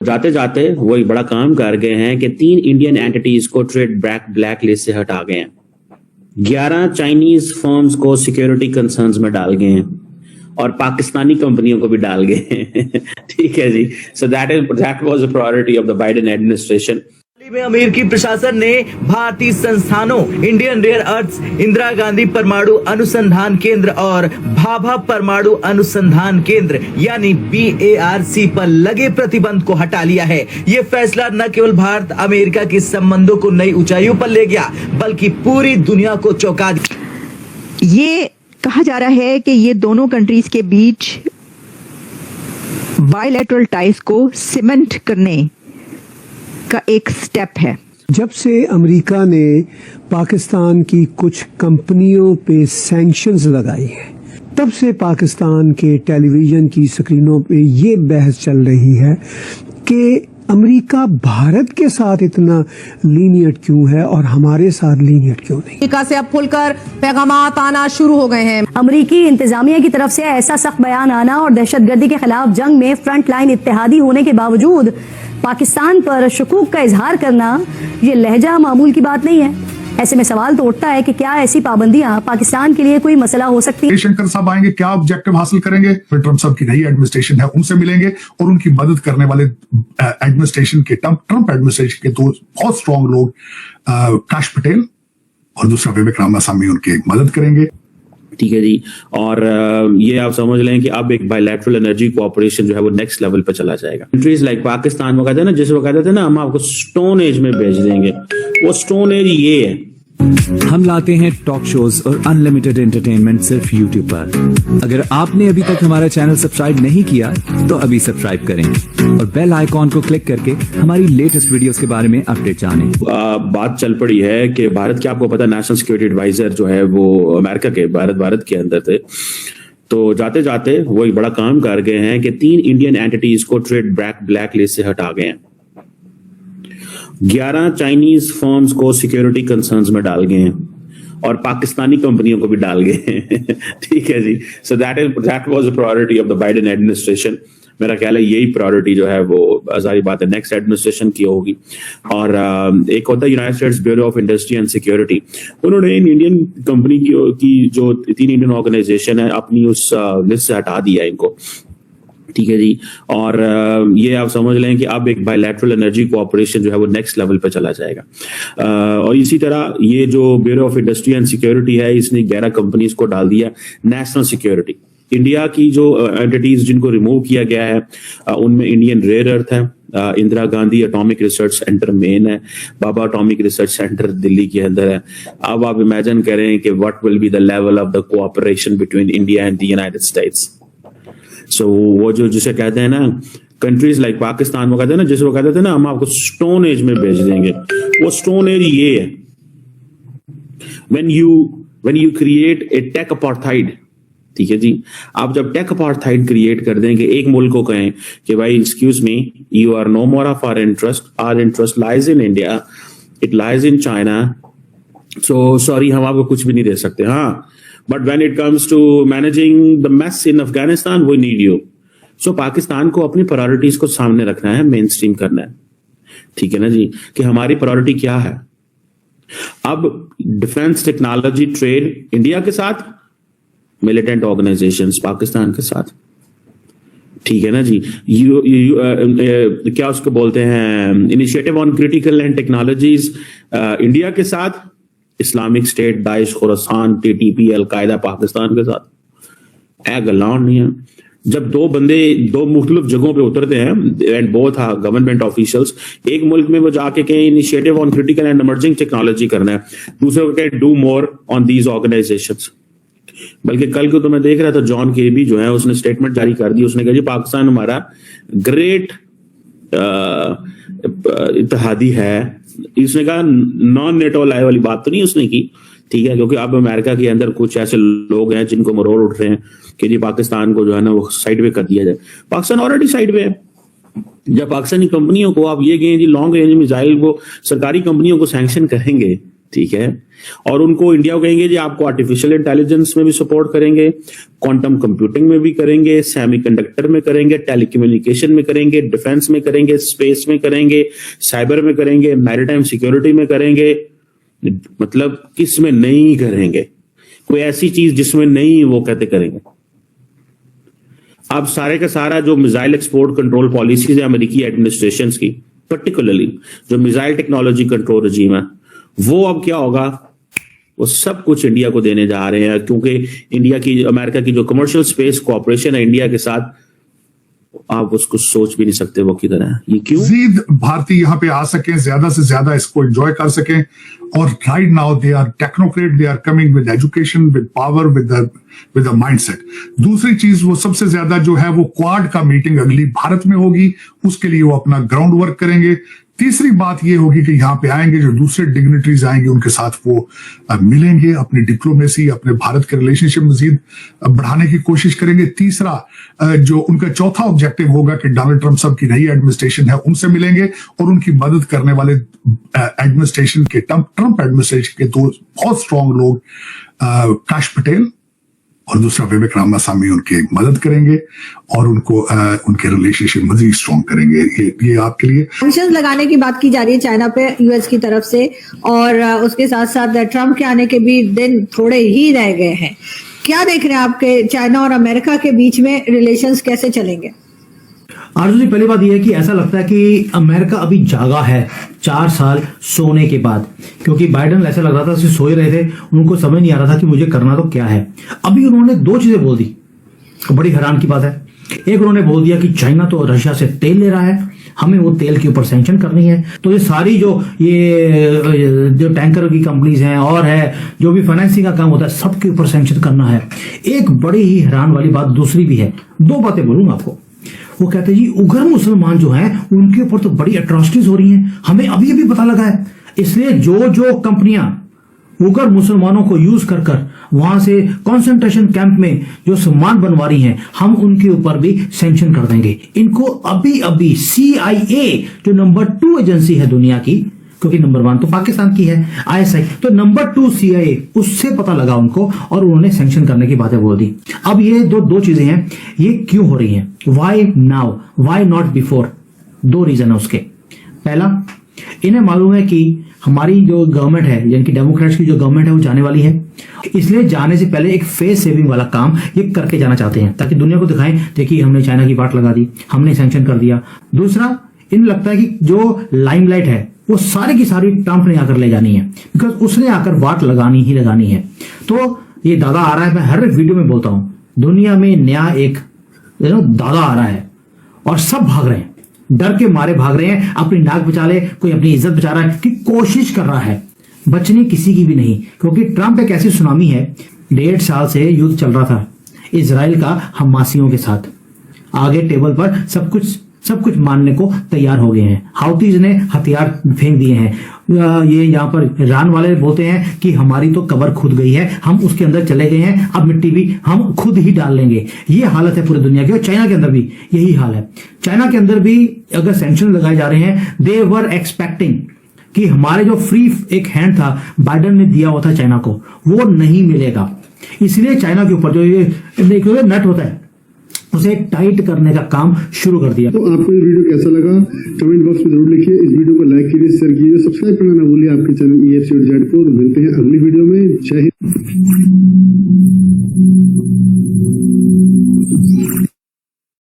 जाते जाते वो एक बड़ा काम कर गए हैं कि 3 इंडियन एंटिटीज को ट्रेड ब्लैक लिस्ट से हटा गए हैं, 11 चाइनीज फर्म्स को सिक्योरिटी कंसर्न्स में डाल गए हैं और पाकिस्तानी कंपनियों को भी डाल गए हैं। ठीक है जी। So that was a priority of the Biden administration. में अमेरिकी प्रशासन ने भारतीय संस्थानों Indian rare earths, Indira Gandhi परमाणु अनुसंधान केंद्र और भाभा परमाणु अनुसंधान केंद्र यानी BARC पर लगे प्रतिबंध को हटा लिया है। ये फैसला न केवल भारत अमेरिका के संबंधों को नई ऊंचाइयों पर ले गया बल्कि पूरी दुनिया को चौंका दिया। ये कहा जा रहा है कि ये दोनों कंट्रीज के बीच बायलैटरल टाइज को सीमेंट करने का एक स्टेप है। जब से अमेरिका ने पाकिस्तान की कुछ कंपनियों पे सैंक्शंस लगाई हैं, तब से पाकिस्तान के टेलीविजन की स्क्रीनों पे ये बहस चल रही है कि अमेरिका भारत के साथ इतना लीनियट क्यों है और हमारे साथ लीनियट क्यों नहीं। अमेरिका से अब खुलकर पैगामात आना शुरू हो गए हैं। अमेरिकी इंतजामिया की तरफ से ऐसा सख्त बयान आना और दहशतगर्दी के खिलाफ जंग में फ्रंट लाइन इत्तेहादी होने के बावजूद पाकिस्तान पर शुकूक का इजहार करना ये लहजा मामूल की बात नहीं है। ऐसे में सवाल तो उठता है कि क्या ऐसी पाबंदियां पाकिस्तान के लिए कोई मसला हो सकती है। जयशंकर साहब आएंगे, क्या ऑब्जेक्टिव हासिल करेंगे? फिर ट्रंप साहब की नई एडमिनिस्ट्रेशन है, उनसे मिलेंगे और उनकी मदद करने वाले एडमिनिस्ट्रेशन के ट्रंप एडमिनिस्ट्रेशन के दो बहुत स्ट्रॉन्ग लोग काश पटेल और दूसरा विवेक रामास्वामी उनकी मदद करेंगे। ठीक है जी। और ये आप समझ लें कि अब एक बायलैटरल एनर्जी कोऑपरेशन जो है वो नेक्स्ट लेवल पे चला जाएगा। कंट्रीज लाइक पाकिस्तान वो कहते हैं ना, जिस वो कहते थे ना हम आपको स्टोन एज में भेज देंगे, वो स्टोन एज ये है। हम लाते हैं टॉक शोज और अनलिमिटेड एंटरटेनमेंट सिर्फ YouTube पर। अगर आपने अभी तक हमारा चैनल सब्सक्राइब नहीं किया तो अभी सब्सक्राइब करें और बेल आइकॉन को क्लिक करके हमारी लेटेस्ट वीडियोस के बारे में अपडेट जानें। बात चल पड़ी है कि भारत के, आपको पता है नेशनल सिक्योरिटी एडवाइजर जो है वो अमेरिका के भारत के अंदर थे, तो जाते जाते वो एक बड़ा काम कर गए हैं कि 3 इंडियन एंटिटीज को ट्रेड ब्लैक लिस्ट से हटा गए हैं, 11 चाइनीज फर्म्स को सिक्योरिटी कंसर्न्स में डाल गए हैं और पाकिस्तानी कंपनियों को भी डाल गए हैं। ठीक है जी। So that was a priority of the Biden administration. मेरा ख्याल है यही प्रायोरिटी जो है वो जारी बात है नेक्स्ट एडमिनिस्ट्रेशन की होगी। और एक होता है United states bureau of industry and security, उन्होंने इन इंडियन कंपनी की जो 3 इंडियन ऑर्गेनाइजेशन है अपनी उस लिस्ट से हटा दिया इनको। ठीक है जी। और ये आप समझ लें कि अब एक बायलैटरल एनर्जी कोऑपरेशन जो है वो नेक्स्ट लेवल पे चला जाएगा। और इसी तरह ये जो bureau of industry and security है, इसने 11 कंपनीज को डाल दिया नेशनल सिक्योरिटी। इंडिया की जो एंटिटीज जिनको रिमूव किया गया है उनमें इंडियन रेयर अर्थ है, Indira Gandhi atomic research centre main है, Bhabha atomic research centre Delhi के अंदर है। अब आप इमेजिन करें कि what will be the level of the cooperation between India and the United States. So वो जो जिसे कहते हैं ना, कंट्रीज लाइक पाकिस्तान वो कहते हैं ना, जिसे वो कहते थे ना हम आपको स्टोन एज में भेज देंगे, वो स्टोन एज ये है। When you create a tech apartheid, ठीक है जी, आप जब टेक अपार्थाइड क्रिएट कर देंगे, एक मुल्क को कहें कि भाई excuse me, you are no more of our interest lies in India, it lies in China, so sorry हम आपको कुछ भी नहीं दे सकते। हाँ, but when it comes to managing the mess in Afghanistan we need you. So Pakistan को अपनी प्रायोरिटीज को सामने रखना है, मेन स्ट्रीम करना है। ठीक है ना जी, कि हमारी प्रायोरिटी क्या है। अब डिफेंस टेक्नोलॉजी ट्रेड इंडिया के साथ, मिलिटेंट ऑर्गेनाइजेशंस पाकिस्तान के साथ। ठीक है ना जी। क्या उसको बोलते हैं, initiative on critical and technologies India के साथ, Islamic state, Daesh, Khorasan, TTP, al Qaeda Pakistan के साथ। गलाउंड नहीं है। जब दो बंदे दो मुख्तलिफ जगहों पे उतरते हैं and both are government officials, एक मुल्क में वो जाके कहें initiative on critical and emerging technology करना है, दूसरे को कहें do more on these organisations. बल्कि कल को तो मैं देख रहा था जॉन केबी जो है उसने स्टेटमेंट जारी कर दी, उसने कहा जी पाकिस्तान हमारा ग्रेट इत्तेहादी है। इसने कहा नॉन नेटो अलाई वाली बात तो नहीं उसने की, ठीक है, क्योंकि अब अमेरिका के अंदर कुछ ऐसे लोग हैं जिनको मरोड़ उठ रहे हैं कि जी पाकिस्तान को जो है ना वो साइड वे कर दिया जाए। पाकिस्तान ऑलरेडी साइड वे है। जब पाकिस्तानी कंपनियों को आप ये कहें जी लॉन्ग रेंज मिसाइल वो सरकारी कंपनियों को सैंक्शन करेंगे, ठीक है। और उनको इंडिया को कहेंगे जी आपको आर्टिफिशियल इंटेलिजेंस में भी सपोर्ट करेंगे, क्वांटम कंप्यूटिंग में भी करेंगे, सेमीकंडक्टर में करेंगे, टेलीकम्युनिकेशन में करेंगे, डिफेंस में करेंगे, स्पेस में करेंगे, साइबर में करेंगे, मैरीटाइम सिक्योरिटी में करेंगे। मतलब किस में नहीं करेंगे, कोई ऐसी चीज जिसमें नहीं वो कहते करेंगे। अब सारे का सारा जो मिसाइल एक्सपोर्ट कंट्रोल पॉलिसीज है अमेरिकी एडमिनिस्ट्रेशन की, पर्टिकुलरली जो मिसाइल टेक्नोलॉजी कंट्रोल रजीम है, वो अब क्या होगा, वो सब कुछ इंडिया को देने जा रहे हैं। क्योंकि इंडिया की, अमेरिका की जो कमर्शियल स्पेस कोऑपरेशन है इंडिया के साथ, आप उसको सोच भी नहीं सकते वो किधर है। ये क्यों? मजीद भारतीय यहाँ पे आ सकें, ज्यादा से ज्यादा इसको एंजॉय कर सकें। और right now they are technocrat, they are coming with education, with power, with the mindset. दूसरी चीज वो सबसे ज्यादा जो है वो क्वाड का मीटिंग अगली भारत में होगी, उसके लिए वो अपना ग्राउंड वर्क करेंगे। तीसरी बात ये होगी कि यहाँ पे आएंगे जो दूसरे डिग्निटरीज आएंगे, उनके साथ वो मिलेंगे, अपनी डिप्लोमेसी, अपने भारत के रिलेशनशिप मजीद बढ़ाने की कोशिश करेंगे। तीसरा जो उनका चौथा ऑब्जेक्टिव होगा कि डोनाल्ड ट्रंप साहब की नई एडमिनिस्ट्रेशन है उनसे मिलेंगे और उनकी मदद करने वाले एडमिनिस्ट्रेशन के, ट्रंप एडमिनिस्ट्रेशन के दो बहुत स्ट्रांग लोग, काश पटेल और दूसरा विवेक रामास्वामी, उनकी मदद करेंगे और उनको उनके रिलेशनशिप मजीद स्ट्रॉन्ग करेंगे। ये आपके लिए सैंक्शंस लगाने की बात की जा रही है चाइना पे यूएस की तरफ से, और उसके साथ साथ ट्रंप के आने के भी दिन थोड़े ही रह गए हैं। क्या देख रहे हैं आपके चाइना और अमेरिका के बीच में रिलेशंस कैसे चलेंगे? आरजू जी, पहली बात यह है कि ऐसा लगता है कि अमेरिका अभी जागा है 4 साल सोने के बाद, क्योंकि बाइडेन ऐसा लग रहा था कि सोए रहे थे, उनको समझ नहीं आ रहा था कि मुझे करना तो क्या है। अभी उन्होंने 2 चीजें बोल दी, बड़ी हैरान की बात है। एक, उन्होंने बोल दिया कि चाइना तो रशिया से तेल ले रहा है, हमें वो तेल के ऊपर सैंक्शन करनी है, तो ये सारी जो टैंकर की कंपनीज हैं और है जो भी फाइनेंसिंग का काम होता है सबके ऊपर सैंक्शन करना है। एक बड़ी ही हैरान वाली बात दूसरी भी है, 2 बातें बोलूंगा आपको। वो कहते हैं जी उग्र मुसलमान जो हैं उनके ऊपर तो बड़ी एट्रॉसिटीज हो रही हैं, हमें अभी अभी पता लगा है, इसलिए जो कंपनियां उग्र मुसलमानों को यूज कर वहां से कंसंट्रेशन कैंप में जो सामान बनवा रही हैं, हम उनके ऊपर भी सैंक्शन कर देंगे। इनको अभी अभी CIA जो नंबर 2 एजेंसी है दुनिया की, क्योंकि नंबर 1 तो पाकिस्तान की है ISI, तो नंबर 2 CIA, उससे पता लगा उनको और उन्होंने सैंक्शन करने की बातें बोल दी। अब ये दो चीजें हैं, ये क्यों हो रही हैं? Why now, why not before? 2 reason है उसके। पहला, इन्हें मालूम है कि हमारी जो गवर्नमेंट है, यानी कि डेमोक्रेट्स की जो गवर्नमेंट है वो जाने वाली है, इसलिए जाने से पहले एक फेस सेविंग वाला काम ये करके जाना चाहते हैं, ताकि दुनिया को दिखाएं देखिए हमने चाइना की बात लगा दी, हमने सैंक्शन कर दिया। दूसरा, इन्हें लगता है कि जो लाइमलाइट है वो सारी की सारी ट्रंप ने आकर ले जानी है, बिकॉज उसने आकर वाट लगानी ही लगानी है। तो ये दादा आ रहा है, मैं हर एक वीडियो में बोलता हूं, दुनिया में नया एक दादा आ रहा है और सब भाग रहे हैं, डर के मारे भाग रहे हैं, अपनी नाक बचा ले, कोई अपनी इज्जत बचा रहा है, कि कोशिश कर रहा है, बचने किसी की भी नहीं। क्योंकि ट्रंप एक ऐसी सुनामी है, 1.5 साल से युद्ध चल रहा था इजराइल का हमासियों के साथ, आगे टेबल पर सब कुछ मानने को तैयार हो गए हैं। हाउतीज ने हथियार फेंक दिए हैं। ये यहाँ पर ईरान वाले बोलते हैं कि हमारी तो कबर खुद गई है, हम उसके अंदर चले गए हैं, अब मिट्टी भी हम खुद ही डाल लेंगे। ये हालत है पूरी दुनिया की, और चाइना के अंदर भी यही हाल है। चाइना के अंदर भी अगर सैंक्शन लगाए जा रहे हैं, दे वर एक्सपेक्टिंग कि हमारे जो फ्री एक हैंड था बाइडेन ने दिया हुआ था चाइना को, वो नहीं मिलेगा। इसलिए चाइना के ऊपर जो ये नट होता है उसे टाइट करने का काम शुरू कर दिया। तो आपको ये वीडियो कैसा लगा कमेंट बॉक्स में जरूर लिखिए। इस वीडियो को लाइक कीजिए, शेयर कीजिए, सब्सक्राइब करना ना भूलिए आपके चैनल EFC और जेड को। मिलते हैं अगली वीडियो में। जय हिंद।